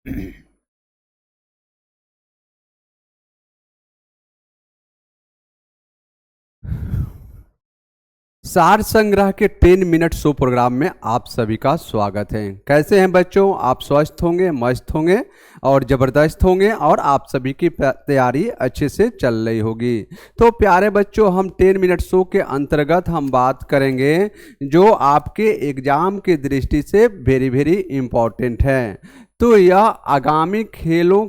सार संग्रह के 10 मिनट शो प्रोग्राम में आप सभी का स्वागत है। कैसे हैं बच्चों? आप स्वस्थ होंगे, मस्त होंगे और ज़बरदस्त होंगे और आप सभी की तैयारी अच्छे से चल रही होगी। तो प्यारे बच्चों, हम 10 मिनट शो के अंतर्गत हम बात करेंगे जो आपके एग्ज़ाम की दृष्टि से वेरी वेरी इम्पॉर्टेंट है। तो यह आगामी खेलों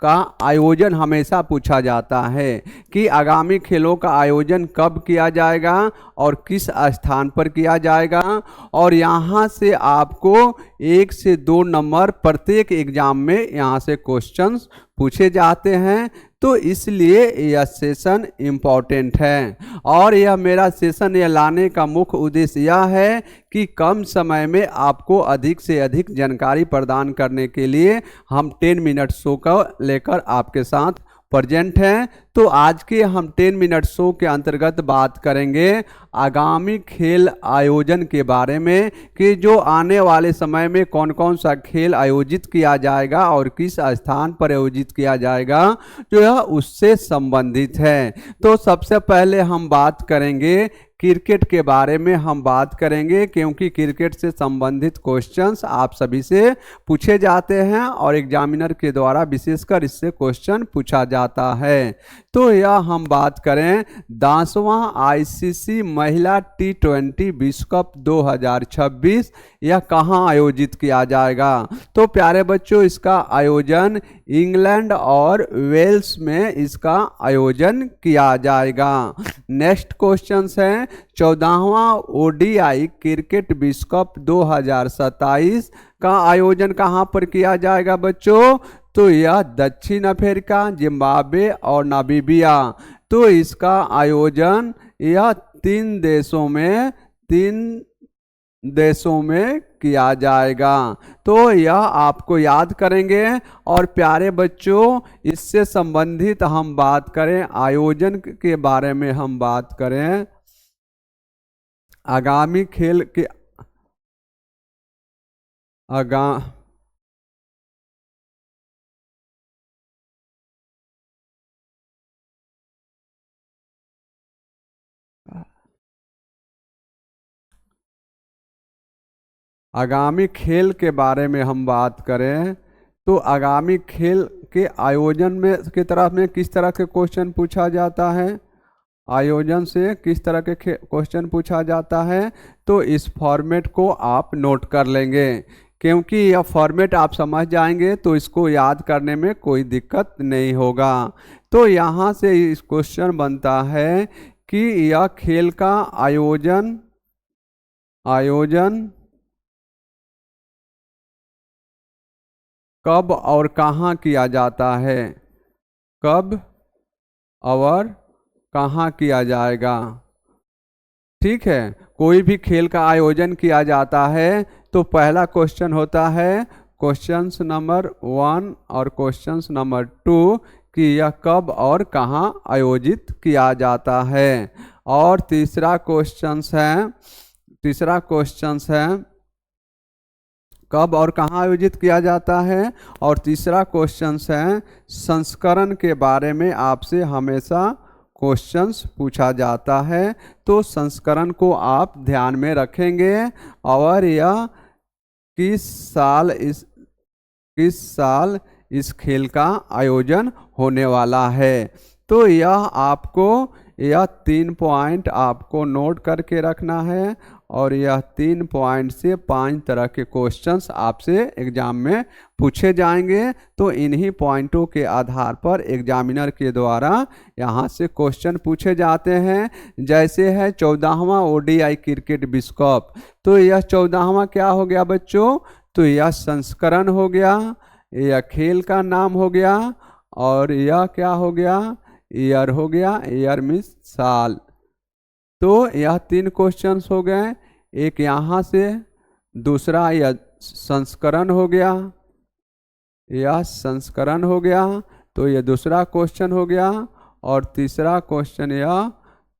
का आयोजन हमेशा पूछा जाता है कि आगामी खेलों का आयोजन कब किया जाएगा और किस स्थान पर किया जाएगा, और यहाँ से आपको 1 से 2 नंबर प्रत्येक एग्जाम में यहाँ से क्वेश्चंस पूछे जाते हैं। तो इसलिए यह सेशन इम्पॉर्टेंट है और यह मेरा सेशन यह लाने का मुख्य उद्देश्य यह है कि कम समय में आपको अधिक से अधिक जानकारी प्रदान करने के लिए हम 10 मिनट शो का लेकर आपके साथ प्रेजेंट हैं। तो आज के हम 10 मिनट शो के अंतर्गत बात करेंगे आगामी खेल आयोजन के बारे में कि जो आने वाले समय में कौन कौन सा खेल आयोजित किया जाएगा और किस स्थान पर आयोजित किया जाएगा, जो यह उससे संबंधित है। तो सबसे पहले हम बात करेंगे क्रिकेट के बारे में हम बात करेंगे, क्योंकि क्रिकेट से संबंधित क्वेश्चंस आप सभी से पूछे जाते हैं और एग्जामिनर के द्वारा विशेषकर इससे क्वेश्चन पूछा जाता है। तो यह हम बात करें 10वां आईसीसी महिला T20 विश्व कप 2026 यह कहाँ आयोजित किया जाएगा। तो प्यारे बच्चों, इसका आयोजन इंग्लैंड और वेल्स में इसका आयोजन किया जाएगा। नेक्स्ट क्वेश्चन है 14वां ODI क्रिकेट विश्व कप 2027 का आयोजन कहाँ पर किया जाएगा बच्चों। तो यह दक्षिण अफ्रीका, जिम्बाब्वे और नामीबिया। तो इसका आयोजन यह तीन देशों में किया जाएगा। तो यह आपको याद करेंगे। और प्यारे बच्चों, इससे संबंधित हम बात करें, आयोजन के बारे में हम बात करें, आगामी खेल के आगामी खेल के बारे में हम बात करें तो आगामी खेल के आयोजन में की तरफ में किस तरह के क्वेश्चन पूछा जाता है, आयोजन से किस तरह के क्वेश्चन पूछा जाता है। तो इस फॉर्मेट को आप नोट कर लेंगे, क्योंकि यह फॉर्मेट आप समझ जाएंगे तो इसको याद करने में कोई दिक्कत नहीं होगा। तो यहाँ से इस क्वेश्चन बनता है कि यह खेल का आयोजन कब और कहाँ किया जाता है, कब और कहाँ किया जाएगा। ठीक है, कोई भी खेल का आयोजन किया जाता है तो पहला क्वेश्चन होता है क्वेश्चन नंबर 1 और क्वेश्चन नंबर 2 कि यह कब और कहाँ आयोजित किया जाता है। और तीसरा क्वेश्चन है कब और कहाँ आयोजित किया जाता है। और तीसरा क्वेश्चन है संस्करण के बारे में आपसे हमेशा क्वेश्चंस पूछा जाता है। तो संस्करण को आप ध्यान में रखेंगे और यह किस साल इस खेल का आयोजन होने वाला है। तो यह 3 पॉइंट आपको नोट करके रखना है और यह 3 पॉइंट से 5 तरह के क्वेश्चंस आपसे एग्जाम में पूछे जाएंगे। तो इन्हीं पॉइंटों के आधार पर एग्जामिनर के द्वारा यहाँ से क्वेश्चन पूछे जाते हैं। जैसे है 14वां ODI क्रिकेट विश्व कप, तो यह 14वां क्या हो गया बच्चों, तो यह संस्करण हो गया, यह खेल का नाम हो गया और यह क्या हो गया, ईयर हो गया, ईयर मीन्स साल। तो यह 3 क्वेश्चंस हो गए, एक यहाँ से, दूसरा यह संस्करण हो गया, तो यह दूसरा क्वेश्चन हो गया और तीसरा क्वेश्चन यह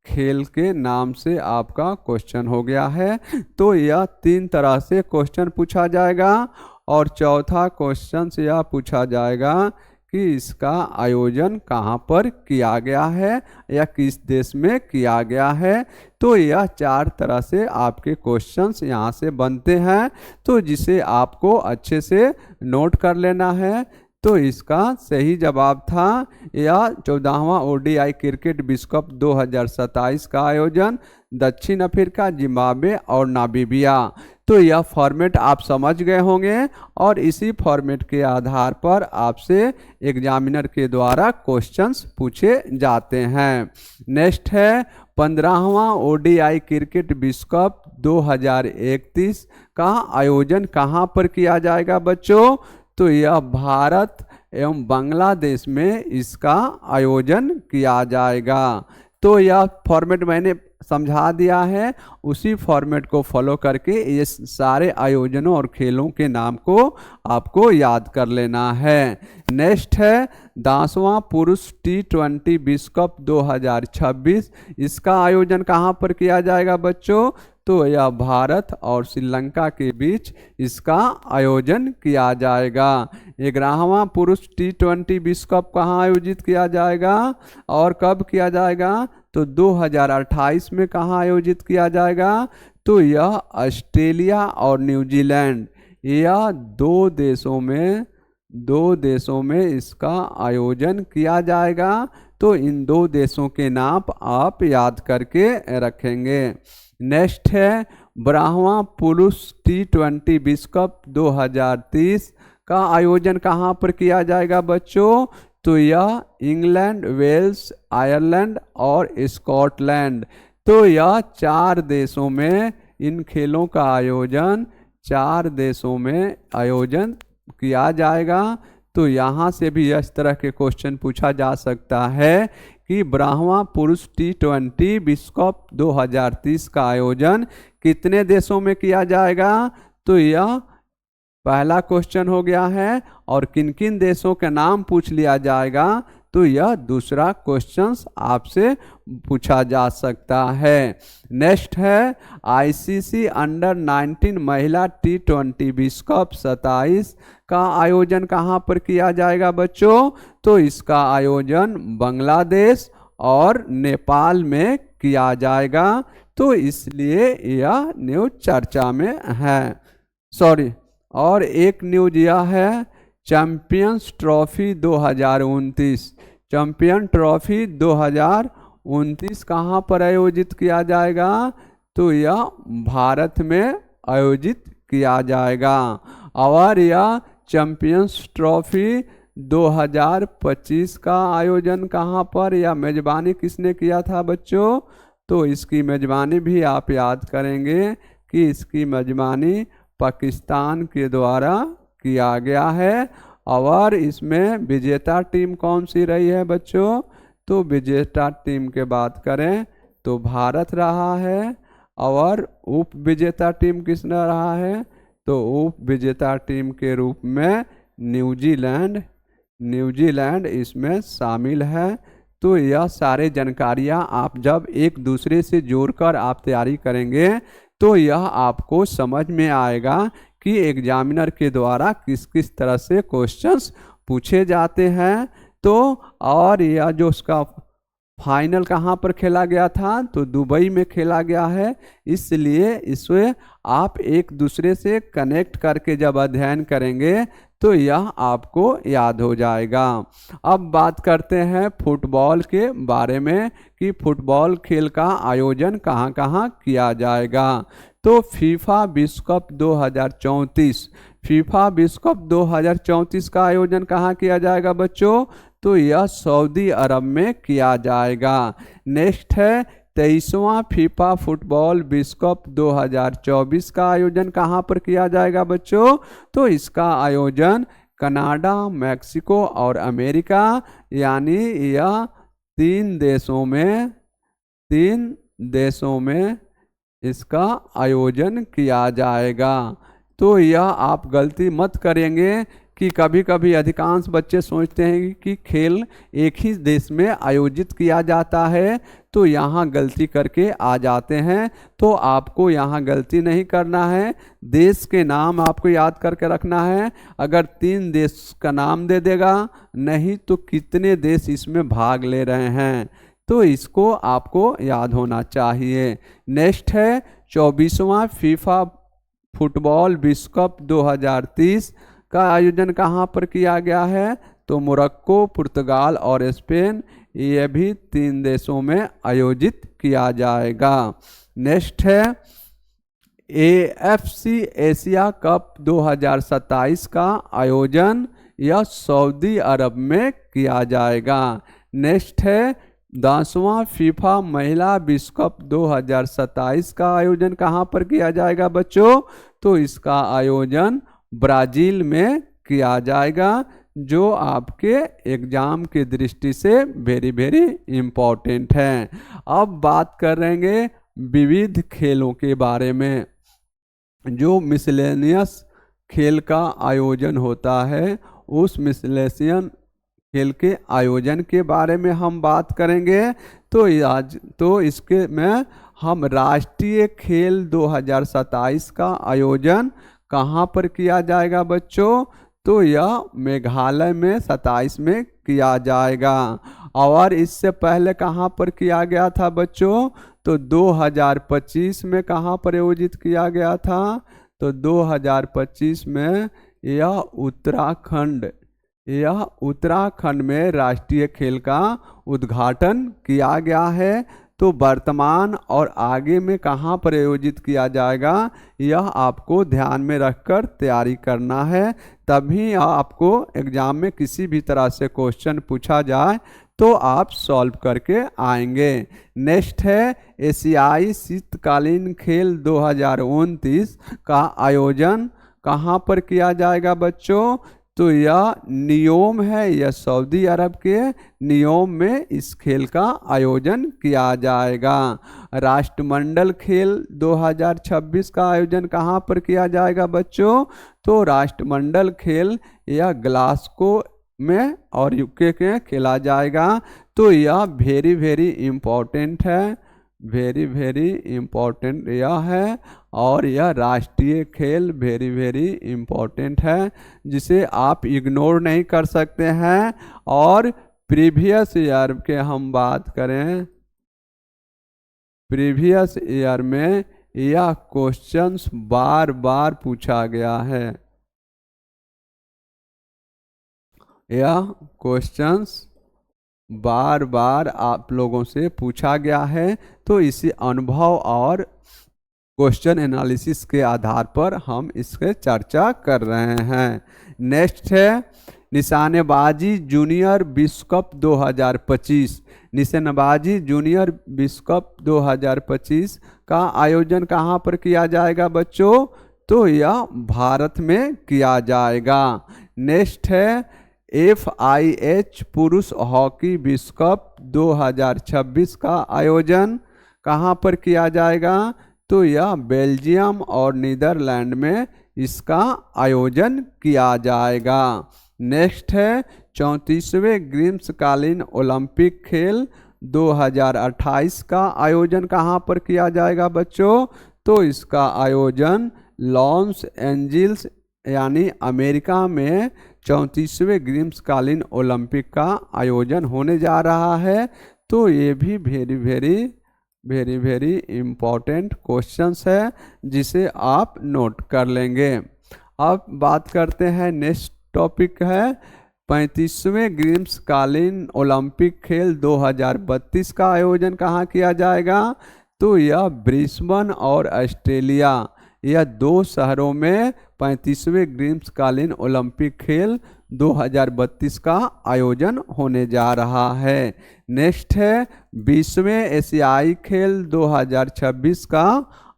खेल के नाम से आपका क्वेश्चन हो गया है। तो यह 3 तरह से क्वेश्चन पूछा जाएगा और चौथा क्वेश्चन से यह पूछा जाएगा कि इसका आयोजन कहाँ पर किया गया है या किस देश में किया गया है। तो यह 4 तरह से आपके क्वेश्चंस यहाँ से बनते हैं, तो जिसे आपको अच्छे से नोट कर लेना है। तो इसका सही जवाब था यह 14वां ओडीआई क्रिकेट विश्व कप 2027 का आयोजन दक्षिण अफ्रीका, जिम्बाब्वे और नामीबिया। तो यह फॉर्मेट आप समझ गए होंगे और इसी फॉर्मेट के आधार पर आपसे एग्जामिनर के द्वारा क्वेश्चंस पूछे जाते हैं। नेक्स्ट है 15वां ओडीआई क्रिकेट विश्व कप 2031 का आयोजन कहाँ पर किया जाएगा बच्चों। तो यह भारत एवं बांग्लादेश में इसका आयोजन किया जाएगा। तो यह फॉर्मेट मैंने समझा दिया है, उसी फॉर्मेट को फॉलो करके ये सारे आयोजनों और खेलों के नाम को आपको याद कर लेना है। नेक्स्ट है 10वां पुरुष T20 विश्व कप 2026, इसका आयोजन कहाँ पर किया जाएगा बच्चों। तो यह भारत और श्रीलंका के बीच इसका आयोजन किया जाएगा। 11वां पुरुष T20 विश्व कप कहाँ आयोजित किया जाएगा और कब किया जाएगा। तो 2028 में कहाँ आयोजित किया जाएगा। तो यह ऑस्ट्रेलिया और न्यूजीलैंड, यह दो देशों में इसका आयोजन किया जाएगा। तो इन 2 देशों के नाम आप याद करके रखेंगे। नेक्स्ट है 12वां पुरुष T20 विश्व कप 2030 का आयोजन कहाँ पर किया जाएगा बच्चों। तो यह इंग्लैंड, वेल्स, आयरलैंड और स्कॉटलैंड, तो यह 4 देशों में इन खेलों का आयोजन 4 देशों में आयोजन किया जाएगा। तो यहाँ से भी इस तरह के क्वेश्चन पूछा जा सकता है कि 12वां पुरुष T20 विश्व कप 2030 का आयोजन कितने देशों में किया जाएगा। तो यह पहला क्वेश्चन हो गया है और किन किन देशों के नाम पूछ लिया जाएगा। तो यह दूसरा क्वेश्चन आपसे पूछा जा सकता है। नेक्स्ट है आईसीसी अंडर 19 महिला T20 विश्व कप 27 का आयोजन कहाँ पर किया जाएगा बच्चों। तो इसका आयोजन बांग्लादेश और नेपाल में किया जाएगा। तो इसलिए यह न्यूज चर्चा में है। और एक न्यूज यह है चैंपियंस ट्रॉफी 2029, चैंपियन ट्रॉफी 2029 कहाँ पर आयोजित किया जाएगा। तो यह भारत में आयोजित किया जाएगा। और यह चैंपियंस ट्रॉफी 2025 का आयोजन कहाँ पर या मेजबानी किसने किया था बच्चों। तो इसकी मेजबानी भी आप याद करेंगे कि इसकी मेजबानी पाकिस्तान के द्वारा किया गया है। और इसमें विजेता टीम कौन सी रही है बच्चों। तो विजेता टीम के बात करें तो भारत रहा है। और उप विजेता टीम किसने रहा है। तो उप विजेता टीम के रूप में न्यूजीलैंड इसमें शामिल है। तो यह सारे जानकारियाँ आप जब एक दूसरे से जोड़कर आप तैयारी करेंगे तो यह आपको समझ में आएगा कि एग्जामिनर के द्वारा किस किस तरह से क्वेश्चंस पूछे जाते हैं। तो और यह जो उसका फाइनल कहाँ पर खेला गया था। तो दुबई में खेला गया है। इसलिए इसे आप एक दूसरे से कनेक्ट करके जब अध्ययन करेंगे तो यह आपको याद हो जाएगा। अब बात करते हैं फुटबॉल के बारे में कि फुटबॉल खेल का आयोजन कहाँ कहाँ किया जाएगा। तो फीफा विश्व कप 2034, फीफा विश्व कप 2034 का आयोजन कहाँ किया जाएगा बच्चों। तो यह सऊदी अरब में किया जाएगा। नेक्स्ट है 23वां फीफा फुटबॉल विश्व कप 2024 का आयोजन कहाँ पर किया जाएगा बच्चों। तो इसका आयोजन कनाडा, मैक्सिको और अमेरिका यानी यह 3 देशों में इसका आयोजन किया जाएगा। तो यह आप गलती मत करेंगे कि कभी कभी अधिकांश बच्चे सोचते हैं कि खेल एक ही देश में आयोजित किया जाता है, तो यहाँ गलती करके आ जाते हैं। तो आपको यहाँ गलती नहीं करना है, देश के नाम आपको याद करके रखना है। अगर 3 देश का नाम दे देगा, नहीं तो कितने देश इसमें भाग ले रहे हैं, तो इसको आपको याद होना चाहिए। नेक्स्ट है 24वां फीफा फुटबॉल विश्व कप 2030 का आयोजन कहाँ पर किया गया है? तो मोरक्को, पुर्तगाल और स्पेन, ये भी 3 देशों में आयोजित किया जाएगा। नेक्स्ट है AFC एशिया कप 2027 का आयोजन यह सऊदी अरब में किया जाएगा। नेक्स्ट है 10वां फीफा महिला विश्व कप 2027 का आयोजन कहाँ पर किया जाएगा बच्चों? तो इसका आयोजन ब्राज़ील में किया जाएगा, जो आपके एग्जाम की दृष्टि से वेरी वेरी इम्पोर्टेंट है। अब बात करेंगे विविध खेलों के बारे में। जो मिसलेनियस खेल का आयोजन होता है, उस मिसलेनियस खेल के आयोजन के बारे में हम बात करेंगे। तो इसके में हम राष्ट्रीय खेल 2027 का आयोजन कहाँ पर किया जाएगा बच्चों? तो यह मेघालय में 27 में किया जाएगा। और इससे पहले कहाँ पर किया गया था बच्चों? तो 2025 में कहाँ पर आयोजित किया गया था? तो 2025 में यह उत्तराखंड में राष्ट्रीय खेल का उद्घाटन किया गया है। तो वर्तमान और आगे में कहाँ पर आयोजित किया जाएगा, यह आपको ध्यान में रखकर तैयारी करना है, तभी आपको एग्जाम में किसी भी तरह से क्वेश्चन पूछा जाए तो आप सॉल्व करके आएंगे। नेक्स्ट है एशियाई शीतकालीन खेल 2029 का आयोजन कहाँ पर किया जाएगा बच्चों? तो यह नियोम है, यह सऊदी अरब के नियोम में इस खेल का आयोजन किया जाएगा। राष्ट्रमंडल खेल 2026 का आयोजन कहाँ पर किया जाएगा बच्चों? तो राष्ट्रमंडल खेल यह ग्लासगो में और यूके के खेला जाएगा। तो यह वेरी वेरी इम्पोर्टेंट है, वेरी वेरी इम्पोर्टेंट यह है। और यह राष्ट्रीय खेल वेरी वेरी इम्पोर्टेंट है, जिसे आप इग्नोर नहीं कर सकते हैं। और प्रीवियस ईयर के हम बात करें, प्रीवियस ईयर में यह क्वेश्चंस बार बार पूछा गया है, यह क्वेश्चंस बार बार आप लोगों से पूछा गया है। तो इसी अनुभव और क्वेश्चन एनालिसिस के आधार पर हम इसके चर्चा कर रहे हैं। नेक्स्ट है निशानेबाजी जूनियर विश्व कप 2025। निशानेबाजी जूनियर विश्व कप 2025 का आयोजन कहाँ पर किया जाएगा बच्चों? तो यह भारत में किया जाएगा। नेक्स्ट है FIH पुरुष हॉकी विश्व कप 2026 का आयोजन कहाँ पर किया जाएगा? तो यह बेल्जियम और नीदरलैंड में इसका आयोजन किया जाएगा। नेक्स्ट है 34वें ग्रीष्मकालीन ओलंपिक खेल 2028 का आयोजन कहाँ पर किया जाएगा बच्चों? तो इसका आयोजन लॉस एंजिल्स यानी अमेरिका में 34वें ग्रीष्मकालीन ओलंपिक का आयोजन होने जा रहा है। तो ये भी very very very very important questions है, जिसे आप नोट कर लेंगे। अब बात करते हैं, नेक्स्ट टॉपिक है 35वें ग्रीष्मकालीन ओलंपिक खेल 2032 का आयोजन कहाँ किया जाएगा? तो यह ब्रिस्बेन और ऑस्ट्रेलिया, यह 2 शहरों में 35वें ग्रीष्मकालीन ओलंपिक खेल 2032 का आयोजन होने जा रहा है। नेक्स्ट है 20वें एशियाई खेल 2026 का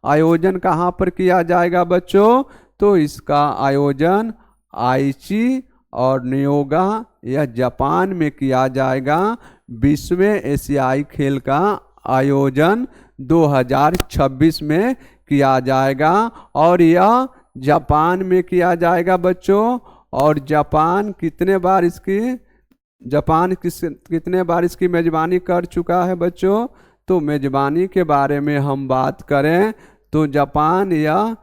आयोजन कहाँ पर किया जाएगा बच्चों? तो इसका आयोजन आईची और नियोगा यह जापान में किया जाएगा। 20वें एशियाई खेल का आयोजन 2026 में किया जाएगा और यह जापान में किया जाएगा बच्चों। और जापान कितने बार इसकी मेजबानी कर चुका है बच्चों? तो मेजबानी के बारे में हम बात करें तो जापान यह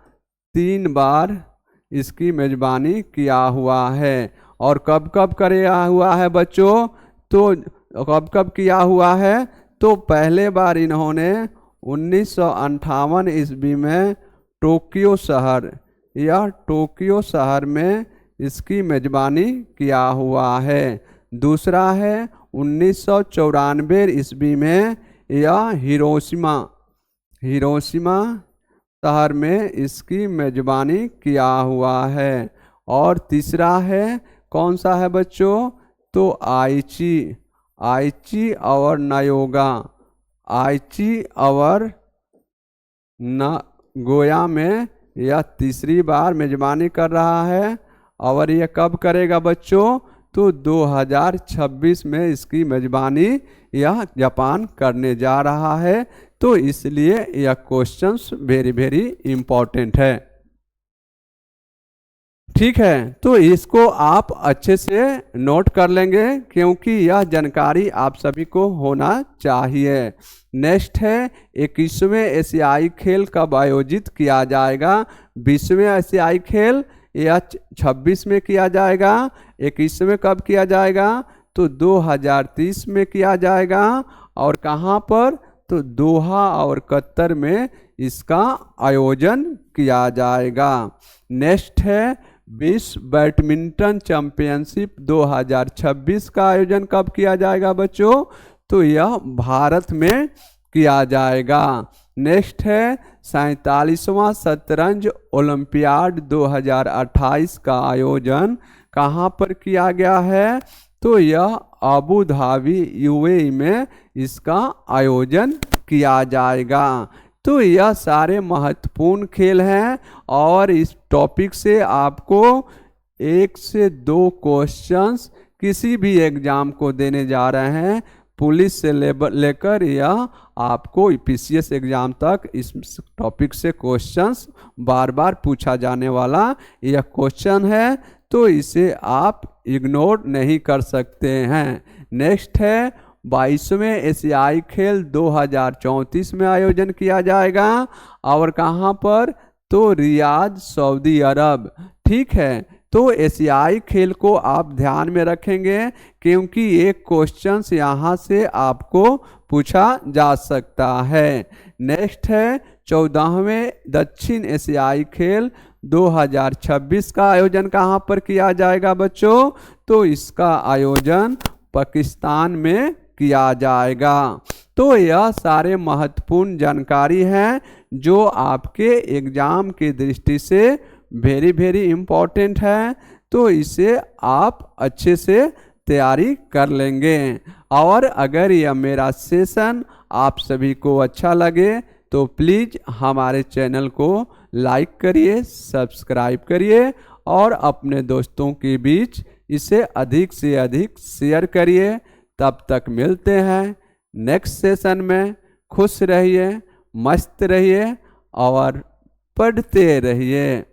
3 बार इसकी मेजबानी किया हुआ है। और कब कब किया हुआ है बच्चों? तो कब कब किया हुआ है? तो पहले बार इन्होंने 1958 ईस्वी में टोक्यो शहर में इसकी मेजबानी किया हुआ है। दूसरा है 1994 ईस्वी में यह हिरोशिमा शहर में इसकी मेजबानी किया हुआ है। और तीसरा है कौन सा है बच्चों? तो आइची और नागोया में यह तीसरी बार मेजबानी कर रहा है। और यह कब करेगा बच्चों? तो 2026 में इसकी मेजबानी यह जापान करने जा रहा है। तो इसलिए यह क्वेश्चंस वेरी वेरी इंपॉर्टेंट है। ठीक है, तो इसको आप अच्छे से नोट कर लेंगे क्योंकि यह जानकारी आप सभी को होना चाहिए। नेक्स्ट है 21वें एशियाई खेल कब आयोजित किया जाएगा? 20वें एशियाई खेल यह 26 में किया जाएगा। 21वें कब किया जाएगा? तो 2030 में किया जाएगा। और कहाँ पर? तो दोहा और कतर में इसका आयोजन किया जाएगा। नेक्स्ट है विश्व बैडमिंटन चैंपियनशिप 2026 का आयोजन कब किया जाएगा बच्चों? तो यह भारत में किया जाएगा। नेक्स्ट है 47वां शतरंज ओलंपियाड 2028 का आयोजन कहाँ पर किया गया है? तो यह अबू धाबी यूएई में इसका आयोजन किया जाएगा। तो यह सारे महत्वपूर्ण खेल हैं और इस टॉपिक से आपको 1 से 2 क्वेश्चंस किसी भी एग्जाम को देने जा रहे हैं, पुलिस से लेकर या आपको पीसीएस एग्जाम तक इस टॉपिक से क्वेश्चंस बार बार पूछा जाने वाला यह क्वेश्चन है। तो इसे आप इग्नोर नहीं कर सकते हैं। नेक्स्ट है 22वें एशियाई खेल 2034 में आयोजन किया जाएगा। और कहाँ पर? तो रियाद, सऊदी अरब। ठीक है, तो एशियाई खेल को आप ध्यान में रखेंगे क्योंकि एक क्वेश्चन यहाँ से आपको पूछा जा सकता है। नेक्स्ट है 14वें दक्षिण एशियाई खेल 2026 का आयोजन कहाँ पर किया जाएगा बच्चों? तो इसका आयोजन पाकिस्तान में किया जाएगा। तो यह सारे महत्वपूर्ण जानकारी हैं जो आपके एग्जाम की दृष्टि से वेरी वेरी इम्पोर्टेंट है। तो इसे आप अच्छे से तैयारी कर लेंगे। और अगर यह मेरा सेशन आप सभी को अच्छा लगे तो प्लीज़ हमारे चैनल को लाइक करिए, सब्सक्राइब करिए और अपने दोस्तों के बीच इसे अधिक से अधिक शेयर करिए। तब तक मिलते हैं नेक्स्ट सेशन में। खुश रहिए, मस्त रहिए और पढ़ते रहिए।